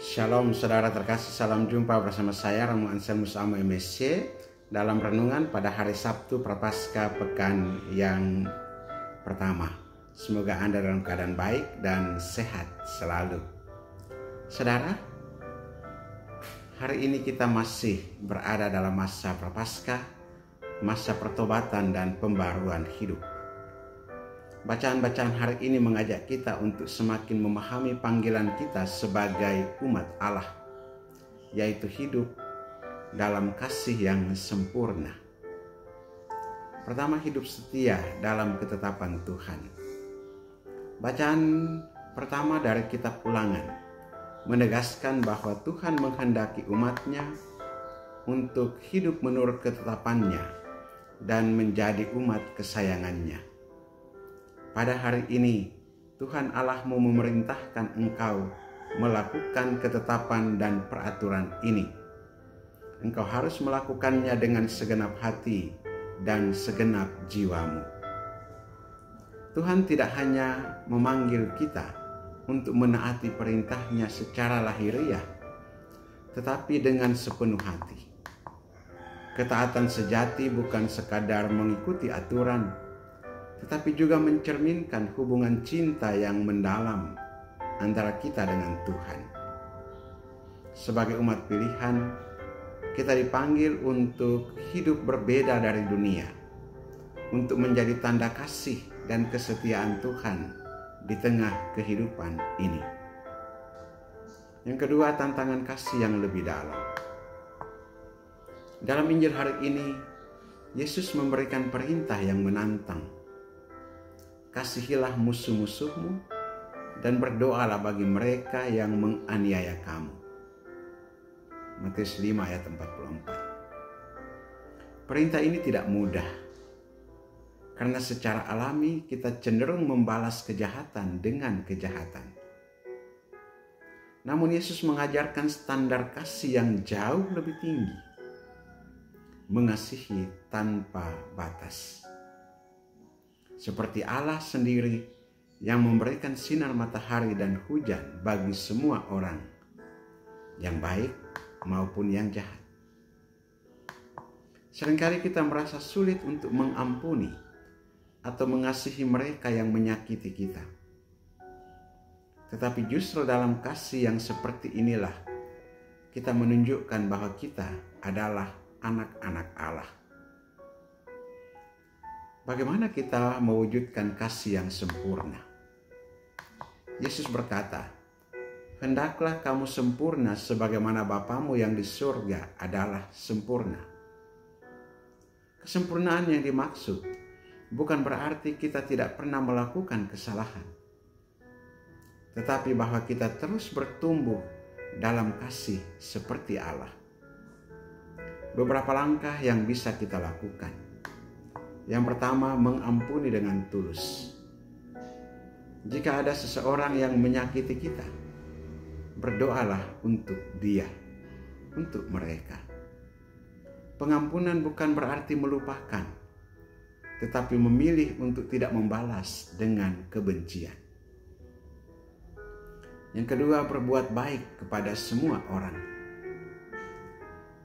Shalom saudara terkasih, salam jumpa bersama saya Romo Anselmus Amo MSC dalam renungan pada hari Sabtu Prapaskah pekan yang pertama. Semoga Anda dalam keadaan baik dan sehat selalu. Saudara, hari ini kita masih berada dalam masa Prapaskah, masa pertobatan dan pembaruan hidup. Bacaan-bacaan hari ini mengajak kita untuk semakin memahami panggilan kita sebagai umat Allah, yaitu hidup dalam kasih yang sempurna. Pertama, hidup setia dalam ketetapan Tuhan. Bacaan pertama dari kitab Ulangan menegaskan bahwa Tuhan menghendaki umatnya untuk hidup menurut ketetapannya dan menjadi umat kesayangannya. Pada hari ini, Tuhan Allahmu memerintahkan engkau melakukan ketetapan dan peraturan ini. Engkau harus melakukannya dengan segenap hati dan segenap jiwamu. Tuhan tidak hanya memanggil kita untuk menaati perintahnya secara lahiriah, tetapi dengan sepenuh hati. Ketaatan sejati bukan sekadar mengikuti aturan, tetapi juga mencerminkan hubungan cinta yang mendalam antara kita dengan Tuhan. Sebagai umat pilihan, kita dipanggil untuk hidup berbeda dari dunia, untuk menjadi tanda kasih dan kesetiaan Tuhan di tengah kehidupan ini. Yang kedua, tantangan kasih yang lebih dalam. Dalam Injil hari ini, Yesus memberikan perintah yang menantang. Kasihilah musuh-musuhmu dan berdoalah bagi mereka yang menganiaya kamu. Matius 5 ayat 44. Perintah ini tidak mudah, karena secara alami kita cenderung membalas kejahatan dengan kejahatan. Namun Yesus mengajarkan standar kasih yang jauh lebih tinggi, mengasihi tanpa batas. Seperti Allah sendiri yang memberikan sinar matahari dan hujan bagi semua orang, yang baik maupun yang jahat. Seringkali kita merasa sulit untuk mengampuni atau mengasihi mereka yang menyakiti kita. Tetapi justru dalam kasih yang seperti inilah kita menunjukkan bahwa kita adalah anak-anak Allah. Bagaimana kita mewujudkan kasih yang sempurna? Yesus berkata, "Hendaklah kamu sempurna sebagaimana Bapamu yang di surga adalah sempurna." Kesempurnaan yang dimaksud bukan berarti kita tidak pernah melakukan kesalahan, tetapi bahwa kita terus bertumbuh dalam kasih seperti Allah. Beberapa langkah yang bisa kita lakukan. Yang pertama, mengampuni dengan tulus. Jika ada seseorang yang menyakiti kita, berdoalah untuk dia, untuk mereka. Pengampunan bukan berarti melupakan, tetapi memilih untuk tidak membalas dengan kebencian. Yang kedua, berbuat baik kepada semua orang.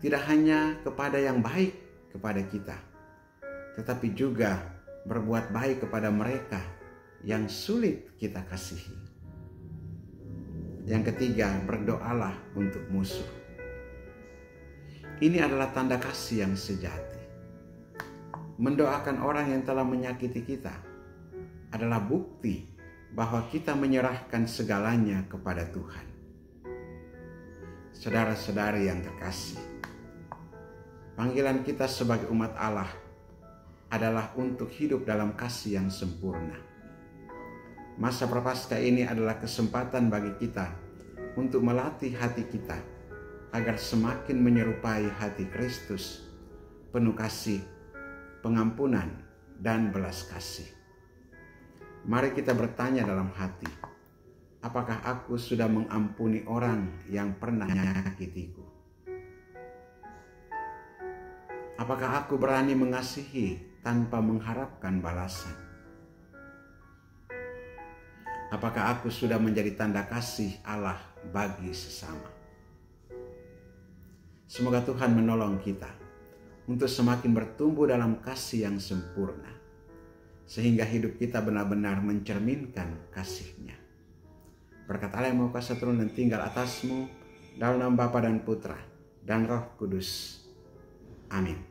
Tidak hanya kepada yang baik kepada kita, tetapi juga berbuat baik kepada mereka yang sulit kita kasihi. Yang ketiga, berdoalah untuk musuh. Ini adalah tanda kasih yang sejati. Mendoakan orang yang telah menyakiti kita adalah bukti bahwa kita menyerahkan segalanya kepada Tuhan. Saudara-saudari yang terkasih, panggilan kita sebagai umat Allah adalah untuk hidup dalam kasih yang sempurna. Masa Prapaskah ini adalah kesempatan bagi kita untuk melatih hati kita agar semakin menyerupai hati Kristus, penuh kasih, pengampunan, dan belas kasih. Mari kita bertanya dalam hati, apakah aku sudah mengampuni orang yang pernah menyakitiku? Apakah aku berani mengasihi tanpa mengharapkan balasan? Apakah aku sudah menjadi tanda kasih Allah bagi sesama. Semoga Tuhan menolong kita untuk semakin bertumbuh dalam kasih yang sempurna, sehingga hidup kita benar-benar mencerminkan kasih-Nya. Berkat Allah yang Maha Kuasa turun dan tinggal atasmu, dalam nama Bapa dan Putra dan Roh Kudus. Amin.